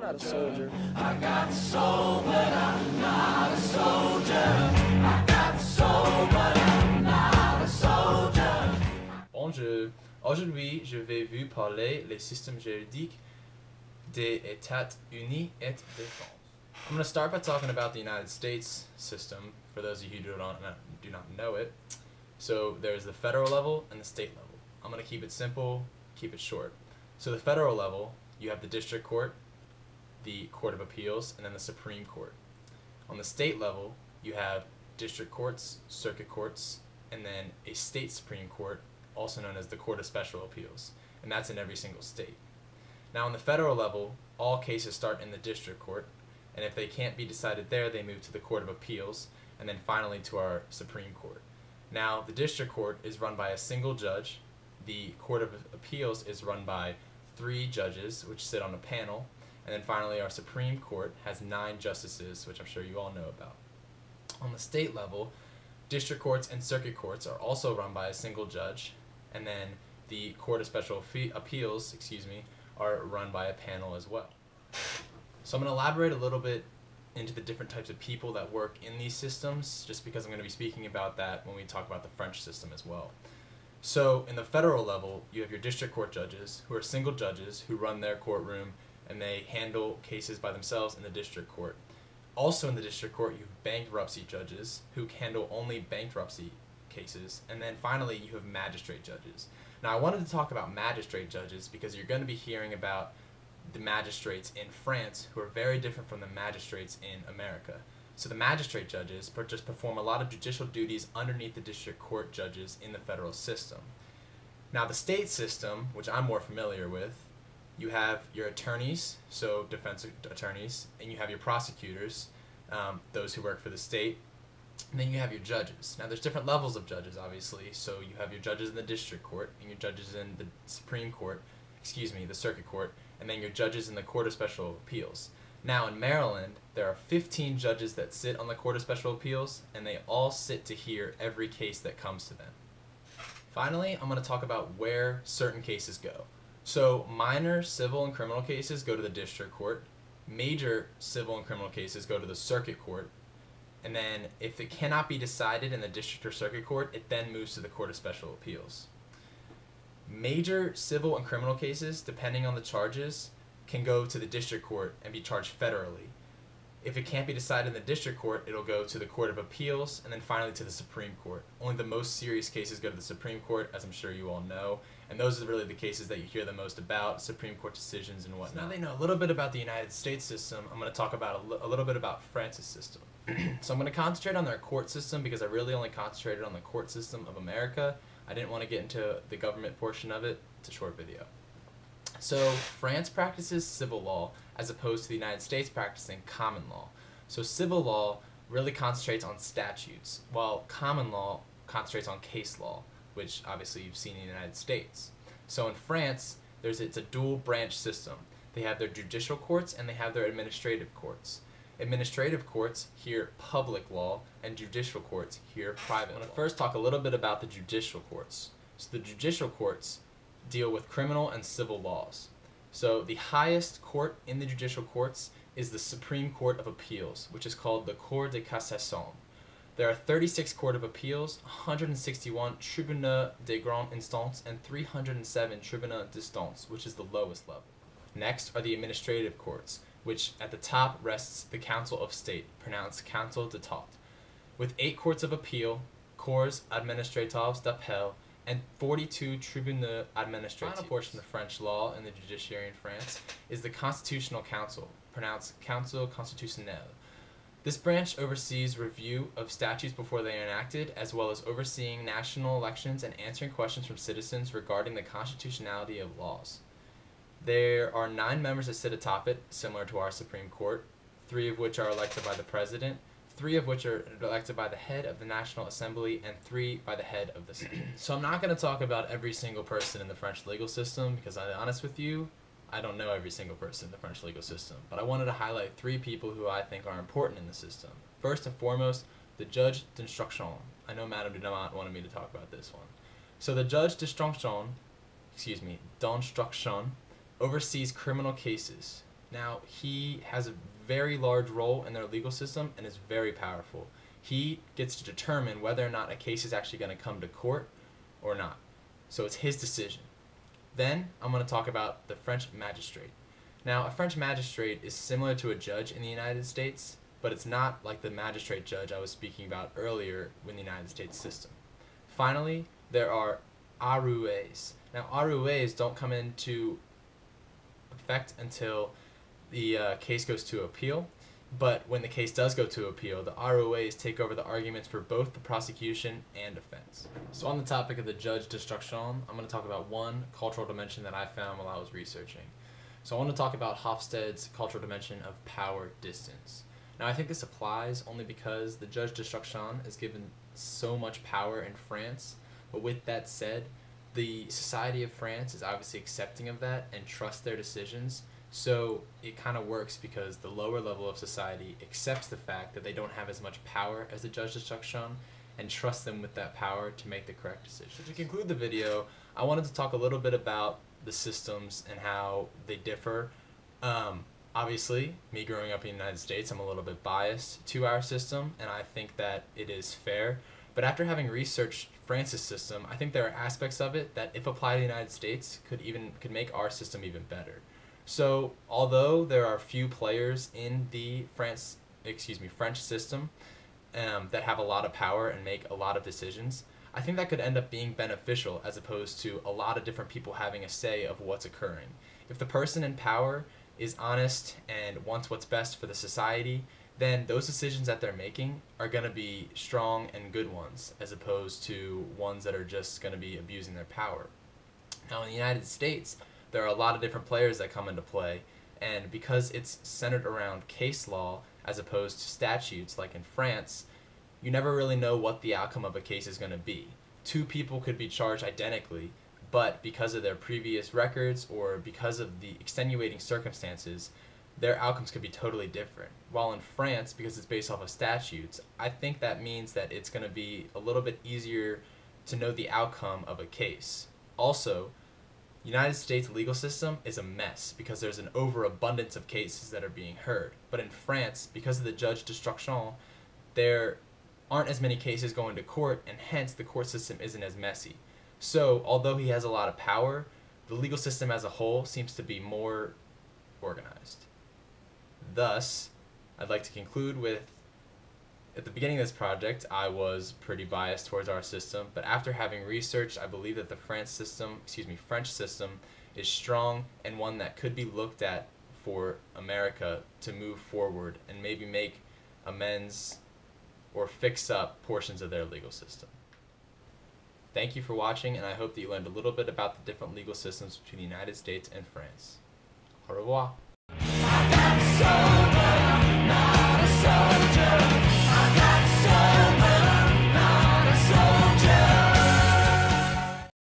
not a soldier. I got soul, but I'm not a soldier. I got soul, but I'm not a soldier. Bonjour. Aujourd'hui, je vais vous parler les systèmes juridiques des États-Unis et de France. I'm going to start by talking about the United States system, for those of you who do not know it. So there's the federal level and the state level. I'm going to keep it simple, keep it short. So the federal level, you have the district court, the Court of Appeals, and then the Supreme Court. On the state level, you have district courts, circuit courts, and then a state Supreme Court, also known as the Court of Special Appeals, and that's in every single state. Now on the federal level, all cases start in the district court, and if they can't be decided there, they move to the Court of Appeals, and then finally to our Supreme Court. Now the district court is run by a single judge, the Court of Appeals is run by 3 judges, which sit on a panel, and then finally our Supreme Court has 9 justices, which I'm sure you all know about. On the state level, district courts and circuit courts are also run by a single judge, and then the Court of Special Appeals, are run by a panel as well. So I'm going to elaborate a little bit into the different types of people that work in these systems, just because I'm going to be speaking about that when we talk about the French system as well. So in the federal level, you have your district court judges, who are single judges who run their courtroom and they handle cases by themselves in the district court. Also in the district court, you have bankruptcy judges who handle only bankruptcy cases. And then finally, you have magistrate judges. Now, I wanted to talk about magistrate judges because you're going to be hearing about the magistrates in France who are very different from the magistrates in America. So the magistrate judges just perform a lot of judicial duties underneath the district court judges in the federal system. Now the state system, which I'm more familiar with, you have your attorneys, so defense attorneys, and you have your prosecutors, those who work for the state, and then you have your judges. Now there's different levels of judges, obviously, so you have your judges in the district court, and your judges in the Supreme Court, the circuit court, and then your judges in the Court of Special Appeals. Now in Maryland, there are 15 judges that sit on the Court of Special Appeals, and they all sit to hear every case that comes to them. Finally, I'm going to talk about where certain cases go. So minor civil and criminal cases go to the district court, major civil and criminal cases go to the circuit court, and then if it cannot be decided in the district or circuit court, it then moves to the Court of Special Appeals. Major civil and criminal cases, depending on the charges, can go to the district court and be charged federally. If it can't be decided in the district court, it'll go to the Court of Appeals and then finally to the Supreme Court. Only the most serious cases go to the Supreme Court, as I'm sure you all know, and those are really the cases that you hear the most about, Supreme Court decisions and whatnot. So now they know a little bit about the United States system. I'm going to talk about a little bit about France's system. So I'm going to concentrate on their court system because I really only concentrated on the court system of America. I didn't want to get into the government portion of it. It's a short video. So France practices civil law as opposed to the United States practicing common law. So civil law really concentrates on statutes, while common law concentrates on case law, which obviously you've seen in the United States. So in France, it's a dual branch system. They have their judicial courts and they have their administrative courts. Administrative courts hear public law and judicial courts hear private law. I'm going to first talk a little bit about the judicial courts. So the judicial courts deal with criminal and civil laws. So the highest court in the judicial courts is the Supreme Court of Appeals, which is called the Cour de Cassation. There are 36 Court of Appeals, 161 Tribunaux de Grande Instance, and 307 Tribunaux d'Instance, which is the lowest level. Next are the administrative courts, which at the top rests the Council of State, pronounced Council d'État, with 8 courts of appeal, Cours administratives d'appel, and 42 tribunaux administratifs. The final portion of French law in the judiciary in France is the Constitutional Council, pronounced Council constitutionnel. This branch oversees review of statutes before they are enacted, as well as overseeing national elections and answering questions from citizens regarding the constitutionality of laws. There are 9 members that sit atop it, similar to our Supreme Court, 3 of which are elected by the President, 3 of which are elected by the head of the National Assembly, and 3 by the head of the Senate. So I'm not going to talk about every single person in the French legal system, because I'll be honest with you, I don't know every single person in the French legal system. But I wanted to highlight 3 people who I think are important in the system. First and foremost, the Judge d'instruction. I know Madame du Damont wanted me to talk about this one. So the Judge d'instruction, oversees criminal cases. Now, he has a very large role in their legal system and is very powerful. He gets to determine whether or not a case is actually going to come to court or not. So it's his decision. Then I'm going to talk about the French magistrate. Now, a French magistrate is similar to a judge in the United States, but it's not like the magistrate judge I was speaking about earlier in the United States system. Finally, there are arrues. Now, arrues don't come into effect until the case goes to appeal, but when the case does go to appeal, the arrues take over the arguments for both the prosecution and defense. So on the topic of the judge d'instruction, I'm going to talk about one cultural dimension that I found while I was researching. So I want to talk about Hofstede's cultural dimension of power distance. Now, I think this applies only because the judge d'instruction is given so much power in France, but with that said, the society of France is obviously accepting of that and trusts their decisions, so it kind of works because the lower level of society accepts the fact that they don't have as much power as the judge d'instruction and trusts them with that power to make the correct decision. So to conclude the video, I wanted to talk a little bit about the systems and how they differ. Obviously, me growing up in the United States, I'm a little bit biased to our system, and I think that it is fair. But after having researched France's system, I think there are aspects of it that, if applied to the United States, could make our system even better. So, although there are few players in the French system that have a lot of power and make a lot of decisions, I think that could end up being beneficial as opposed to a lot of different people having a say of what's occurring. If the person in power is honest and wants what's best for the society, then those decisions that they're making are going to be strong and good ones, as opposed to ones that are just going to be abusing their power. Now, in the United States, there are a lot of different players that come into play, and because it's centered around case law as opposed to statutes like in France, you never really know what the outcome of a case is going to be. Two people could be charged identically, but because of their previous records or because of the extenuating circumstances, their outcomes could be totally different. While in France, because it's based off of statutes, I think that means that it's going to be a little bit easier to know the outcome of a case. Also, United States legal system is a mess because there's an overabundance of cases that are being heard. But in France, because of the judge d'instruction, there aren't as many cases going to court, and hence the court system isn't as messy. So, although he has a lot of power, the legal system as a whole seems to be more organized. Thus, I'd like to conclude with, at the beginning of this project, I was pretty biased towards our system, but after having researched, I believe that the French system is strong and one that could be looked at for America to move forward and maybe make amends or fix up portions of their legal system. Thank you for watching, and I hope that you learned a little bit about the different legal systems between the United States and France. Au revoir. I got soul, but I'm not a soldier.